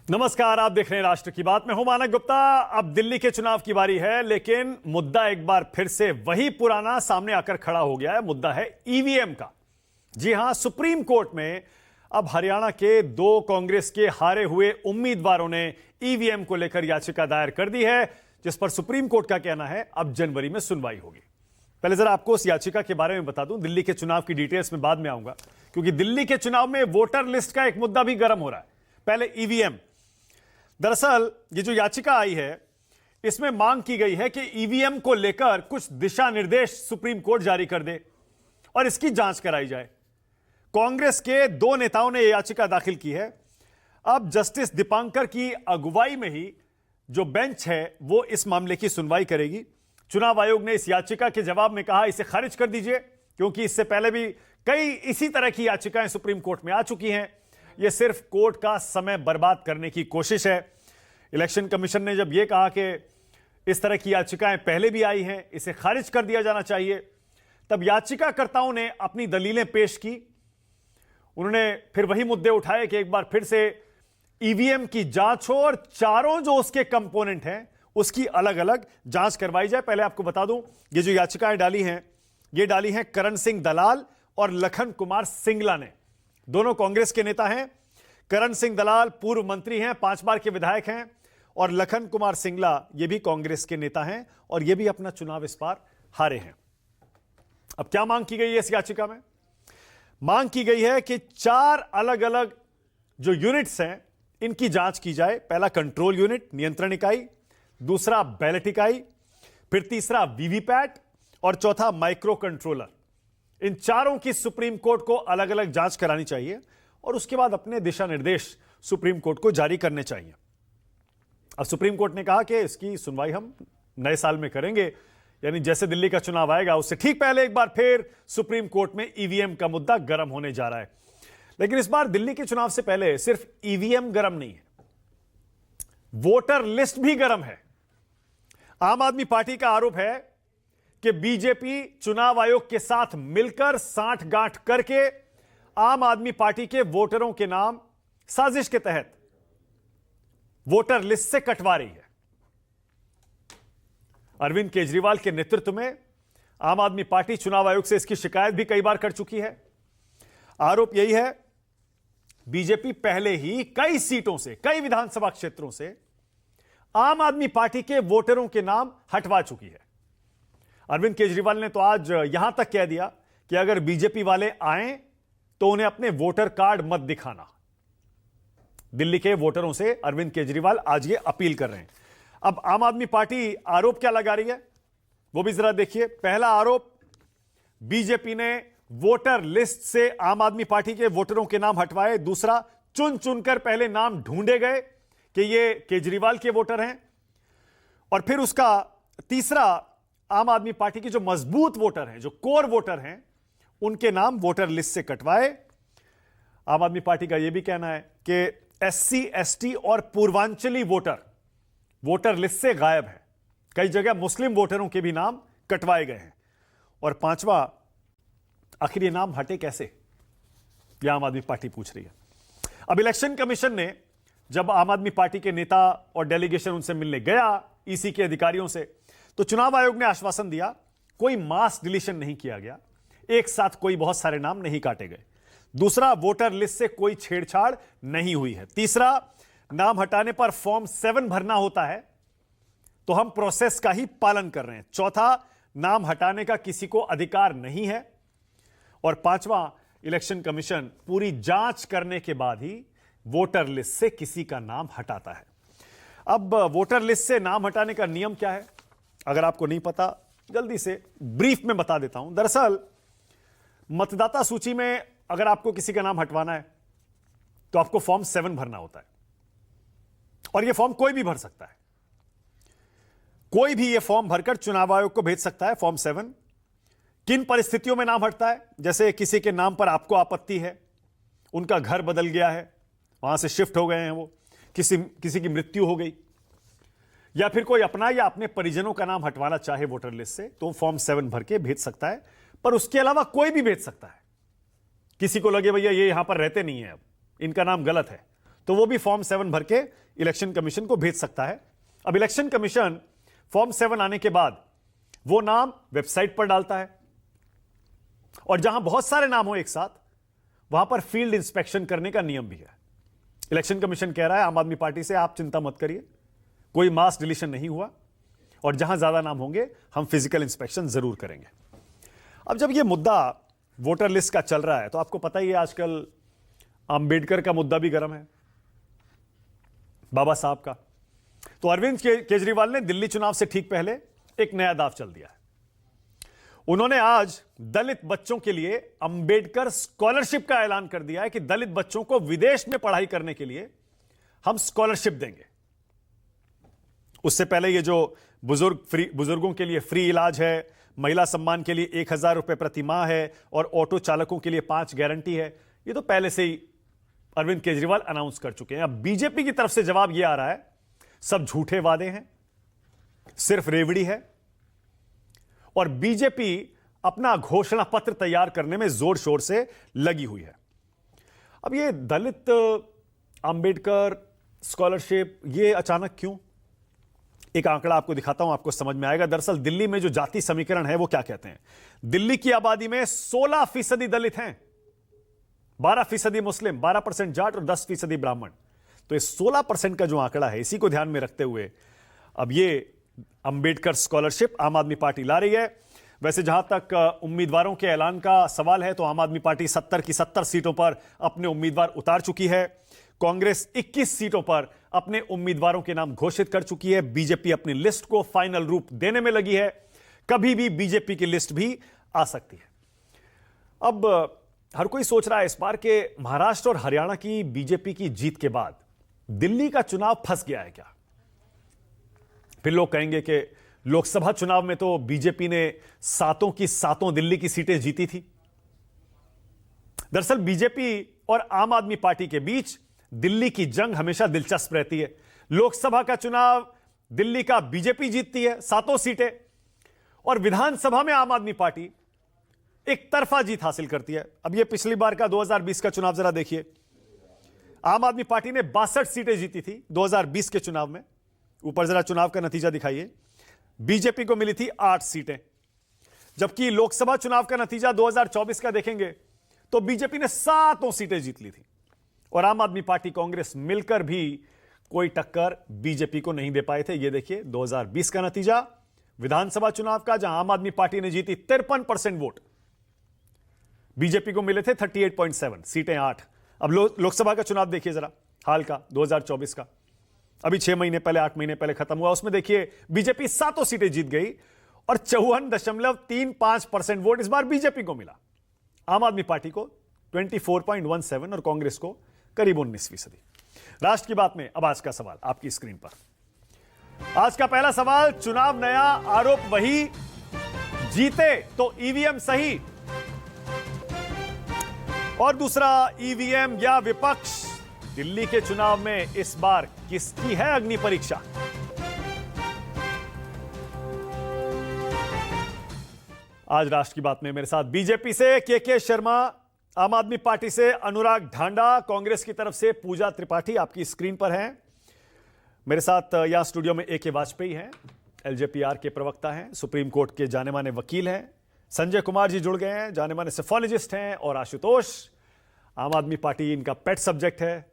नमस्कार, आप देख रहे हैं राष्ट्र की बात में। हूं मानक गुप्ता। अब दिल्ली के चुनाव की बारी है, लेकिन मुद्दा एक बार फिर से वही पुराना सामने आकर खड़ा हो गया है। मुद्दा है ईवीएम का। जी हां, सुप्रीम कोर्ट में अब हरियाणा के दो कांग्रेस के हारे हुए उम्मीदवारों ने ईवीएम को लेकर याचिका दायर कर दी है, जिस पर सुप्रीम कोर्ट का कहना है अब जनवरी में सुनवाई होगी। पहले जरा आपको उस याचिका के बारे में बता दूं। दिल्ली के चुनाव की डिटेल्स में बाद में आऊंगा, क्योंकि दिल्ली के चुनाव में वोटर लिस्ट का एक मुद्दा भी गर्म हो रहा है। पहले ईवीएम। दरअसल ये जो याचिका आई है, इसमें मांग की गई है कि ईवीएम को लेकर कुछ दिशा निर्देश सुप्रीम कोर्ट जारी कर दे और इसकी जांच कराई जाए। कांग्रेस के दो नेताओं ने यह याचिका दाखिल की है। अब जस्टिस दीपांकर की अगुवाई में ही जो बेंच है वो इस मामले की सुनवाई करेगी। चुनाव आयोग ने इस याचिका के जवाब में कहा इसे खारिज कर दीजिए, क्योंकि इससे पहले भी कई इसी तरह की याचिकाएं सुप्रीम कोर्ट में आ चुकी हैं। यह सिर्फ कोर्ट का समय बर्बाद करने की कोशिश है। इलेक्शन कमीशन ने जब यह कहा कि इस तरह की याचिकाएं पहले भी आई हैं, इसे खारिज कर दिया जाना चाहिए, तब याचिकाकर्ताओं ने अपनी दलीलें पेश की। उन्होंने फिर वही मुद्दे उठाए कि एक बार फिर से ईवीएम की जांच हो और चारों जो उसके कंपोनेंट हैं उसकी अलग अलग जांच करवाई जाए। पहले आपको बता दूं, ये जो याचिकाएं डाली हैं, ये डाली हैं करण सिंह दलाल और लखन कुमार सिंगला ने। दोनों कांग्रेस के नेता हैं। करण सिंह दलाल पूर्व मंत्री हैं, 5 बार के विधायक हैं, और लखन कुमार सिंगला ये भी कांग्रेस के नेता हैं और ये भी अपना चुनाव इस बार हारे हैं। अब क्या मांग की गई है इस याचिका में? मांग की गई है कि 4 अलग अलग जो यूनिट्स हैं इनकी जांच की जाए। पहला कंट्रोल यूनिट, नियंत्रण इकाई, दूसरा बैलेट इकाई, फिर तीसरा वीवीपैट और चौथा माइक्रो कंट्रोलर। इन चारों की सुप्रीम कोर्ट को अलग अलग जांच करानी चाहिए और उसके बाद अपने दिशा निर्देश सुप्रीम कोर्ट को जारी करने चाहिए। अब सुप्रीम कोर्ट ने कहा कि इसकी सुनवाई हम नए साल में करेंगे, यानी जैसे दिल्ली का चुनाव आएगा उससे ठीक पहले एक बार फिर सुप्रीम कोर्ट में ईवीएम का मुद्दा गर्म होने जा रहा है। लेकिन इस बार दिल्ली के चुनाव से पहले सिर्फ ईवीएम गर्म नहीं है, वोटर लिस्ट भी गर्म है। आम आदमी पार्टी का आरोप है कि बीजेपी चुनाव आयोग के साथ मिलकर सांठगांठ करके आम आदमी पार्टी के वोटरों के नाम साजिश के तहत वोटर लिस्ट से कटवा रही है। अरविंद केजरीवाल के नेतृत्व में आम आदमी पार्टी चुनाव आयोग से इसकी शिकायत भी कई बार कर चुकी है। आरोप यही है, बीजेपी पहले ही कई सीटों से, कई विधानसभा क्षेत्रों से आम आदमी पार्टी के वोटरों के नाम हटवा चुकी है। अरविंद केजरीवाल ने तो आज यहां तक कह दिया कि अगर बीजेपी वाले आए तो उन्हें अपने वोटर कार्ड मत दिखाना। दिल्ली के वोटरों से अरविंद केजरीवाल आज ये अपील कर रहे हैं। अब आम आदमी पार्टी आरोप क्या लगा रही है वो भी जरा देखिए। पहला आरोप, बीजेपी ने वोटर लिस्ट से आम आदमी पार्टी के वोटरों के नाम हटवाए। दूसरा, चुन चुनकर पहले नाम ढूंढे गए कि ये केजरीवाल के वोटर हैं, और फिर उसका तीसरा, आम आदमी पार्टी के जो मजबूत वोटर हैं, जो कोर वोटर हैं, उनके नाम वोटर लिस्ट से कटवाए। आम आदमी पार्टी का यह भी कहना है कि एससी, एसटी और पूर्वांचली वोटर लिस्ट से गायब है। कई जगह मुस्लिम वोटरों के भी नाम कटवाए गए हैं। और पांचवा, आखिर ये नाम हटे कैसे, यह आम आदमी पार्टी पूछ रही है। अब इलेक्शन कमीशन ने जब आम आदमी पार्टी के नेता और डेलीगेशन उनसे मिलने गया, ईसी के अधिकारियों से, तो चुनाव आयोग ने आश्वासन दिया कोई मास डिलीशन नहीं किया गया, एक साथ कोई बहुत सारे नाम नहीं काटे गए। दूसरा, वोटर लिस्ट से कोई छेड़छाड़ नहीं हुई है। तीसरा, नाम हटाने पर फॉर्म 7 भरना होता है, तो हम प्रोसेस का ही पालन कर रहे हैं। चौथा, नाम हटाने का किसी को अधिकार नहीं है। और पांचवा, इलेक्शन कमीशन पूरी जांच करने के बाद ही वोटर लिस्ट से किसी का नाम हटाता है। अब वोटर लिस्ट से नाम हटाने का नियम क्या है, अगर आपको नहीं पता, जल्दी से ब्रीफ में बता देता हूं। दरअसल मतदाता सूची में अगर आपको किसी का नाम हटवाना है तो आपको फॉर्म 7 भरना होता है, और यह फॉर्म कोई भी भर सकता है। कोई भी यह फॉर्म भरकर चुनाव आयोग को भेज सकता है। फॉर्म 7 किन परिस्थितियों में नाम हटता है, जैसे किसी के नाम पर आपको आपत्ति है, उनका घर बदल गया है, वहां से शिफ्ट हो गए हैं वो, किसी की मृत्यु हो गई, या फिर कोई अपना या अपने परिजनों का नाम हटवाना चाहे वोटर लिस्ट से, तो फॉर्म 7 भर के भेज सकता है। पर उसके अलावा कोई भी भेज सकता है। किसी को लगे भैया ये यहां पर रहते नहीं है, अब इनका नाम गलत है, तो वो भी फॉर्म 7 भर के इलेक्शन कमीशन को भेज सकता है। अब इलेक्शन कमीशन फॉर्म 7 आने के बाद वो नाम वेबसाइट पर डालता है, और जहां बहुत सारे नाम हो एक साथ, वहां पर फील्ड इंस्पेक्शन करने का नियम भी है। इलेक्शन कमीशन कह रहा है आम आदमी पार्टी से, आप चिंता मत करिए, कोई मास डिलीशन नहीं हुआ, और जहां ज्यादा नाम होंगे हम फिजिकल इंस्पेक्शन जरूर करेंगे। अब जब यह मुद्दा वोटर लिस्ट का चल रहा है, तो आपको पता ही है आजकल अंबेडकर का मुद्दा भी गर्म है, बाबा साहब का। तो अरविंद केजरीवाल ने दिल्ली चुनाव से ठीक पहले एक नया दांव चल दिया है। उन्होंने आज दलित बच्चों के लिए अंबेडकर स्कॉलरशिप का ऐलान कर दिया है कि दलित बच्चों को विदेश में पढ़ाई करने के लिए हम स्कॉलरशिप देंगे। उससे पहले ये जो बुजुर्गों के लिए फ्री इलाज है, महिला सम्मान के लिए 1,000 रुपए प्रति माह है, और ऑटो चालकों के लिए 5 गारंटी है, ये तो पहले से ही अरविंद केजरीवाल अनाउंस कर चुके हैं। अब बीजेपी की तरफ से जवाब यह आ रहा है, सब झूठे वादे हैं, सिर्फ रेवड़ी है, और बीजेपी अपना घोषणा पत्र तैयार करने में जोर शोर से लगी हुई है। अब ये दलित अंबेडकर स्कॉलरशिप, ये अचानक क्यों? एक आंकड़ा आपको दिखाता हूं, आपको समझ में आएगा। दरअसल दिल्ली में जो जाति समीकरण है वो क्या कहते हैं, दिल्ली की आबादी में 16% दलित हैं, 12% मुस्लिम, 12% जाट और 10% ब्राह्मण। तो ये 16% का जो आंकड़ा है, इसी को ध्यान में रखते हुए अब ये अंबेडकर स्कॉलरशिप आम आदमी पार्टी ला रही है। वैसे जहां तक उम्मीदवारों के ऐलान का सवाल है, तो आम आदमी पार्टी 70 की 70 सीटों पर अपने उम्मीदवार उतार चुकी है। कांग्रेस 21 सीटों पर अपने उम्मीदवारों के नाम घोषित कर चुकी है। बीजेपी अपनी लिस्ट को फाइनल रूप देने में लगी है। कभी भी बीजेपी की लिस्ट भी आ सकती है। अब हर कोई सोच रहा है इस बार के महाराष्ट्र और हरियाणा की बीजेपी की जीत के बाद दिल्ली का चुनाव फंस गया है क्या? फिर लोग कहेंगे कि लोकसभा चुनाव में तो बीजेपी ने 7 की 7 दिल्ली की सीटें जीती थी। दरअसल बीजेपी और आम आदमी पार्टी के बीच दिल्ली की जंग हमेशा दिलचस्प रहती है। लोकसभा का चुनाव दिल्ली का बीजेपी जीतती है 7 सीटें, और विधानसभा में आम आदमी पार्टी एक तरफा जीत हासिल करती है। अब यह पिछली बार का 2020 का चुनाव जरा देखिए। आम आदमी पार्टी ने 62 सीटें जीती थी 2020 के चुनाव में। ऊपर जरा चुनाव का नतीजा दिखाइए। बीजेपी को मिली थी 8 सीटें, जबकि लोकसभा चुनाव का नतीजा 2024 का देखेंगे तो बीजेपी ने 7 सीटें जीत ली थी, और आम आदमी पार्टी कांग्रेस मिलकर भी कोई टक्कर बीजेपी को नहीं दे पाए थे। यह देखिए 2020 का नतीजा विधानसभा चुनाव का, जहां आम आदमी पार्टी ने जीती 53% वोट, बीजेपी को मिले थे 38.7 सीटें 8। अब लोकसभा का चुनाव देखिए जरा, हाल का 2024 का, अभी 6 महीने पहले 8 महीने पहले खत्म हुआ। उसमें देखिए बीजेपी 7 सीटें जीत गई, और 54.35% वोट इस बार बीजेपी को मिला। आम आदमी पार्टी को 24.17 और कांग्रेस को करीब 19%। राष्ट्र की बात में अब आज का सवाल आपकी स्क्रीन पर। आज का पहला सवाल, चुनाव नया, आरोप वही, जीते तो ईवीएम सही, और दूसरा, ईवीएम या विपक्ष, दिल्ली के चुनाव में इस बार किसकी है अग्नि परीक्षा? आज राष्ट्र की बात में मेरे साथ बीजेपी से के शर्मा, आम आदमी पार्टी से अनुराग ढांडा, कांग्रेस की तरफ से पूजा त्रिपाठी आपकी स्क्रीन पर हैं। मेरे साथ यहां स्टूडियो में ए.के. वाजपेयी हैं, एलजेपीआर के प्रवक्ता हैं, सुप्रीम कोर्ट के जाने माने वकील हैं। संजय कुमार जी जुड़ गए हैं, जाने माने सेफोलॉजिस्ट हैं। और आशुतोष, आम आदमी पार्टी इनका पेट सब्जेक्ट है।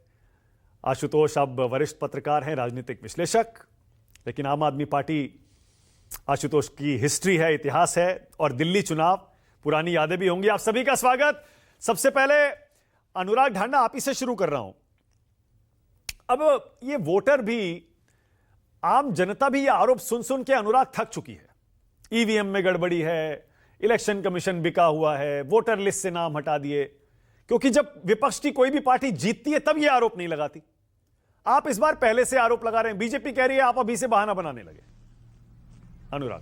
आशुतोष अब वरिष्ठ पत्रकार हैं, राजनीतिक विश्लेषक, लेकिन आम आदमी पार्टी आशुतोष की हिस्ट्री है, इतिहास है, और दिल्ली चुनाव पुरानी यादें भी होंगी। आप सभी का स्वागत। सबसे पहले अनुराग ढांडा, आप ही से शुरू कर रहा हूं। अब ये वोटर भी, आम जनता भी ये आरोप सुन सुन के अनुराग थक चुकी है। ईवीएम में गड़बड़ी है, इलेक्शन कमीशन बिका हुआ है, वोटर लिस्ट से नाम हटा दिए, क्योंकि जब विपक्ष की कोई भी पार्टी जीतती है तब ये आरोप नहीं लगाती। आप इस बार पहले से आरोप लगा रहे हैं, बीजेपी कह रही है आप अभी से बहाना बनाने लगे। अनुराग,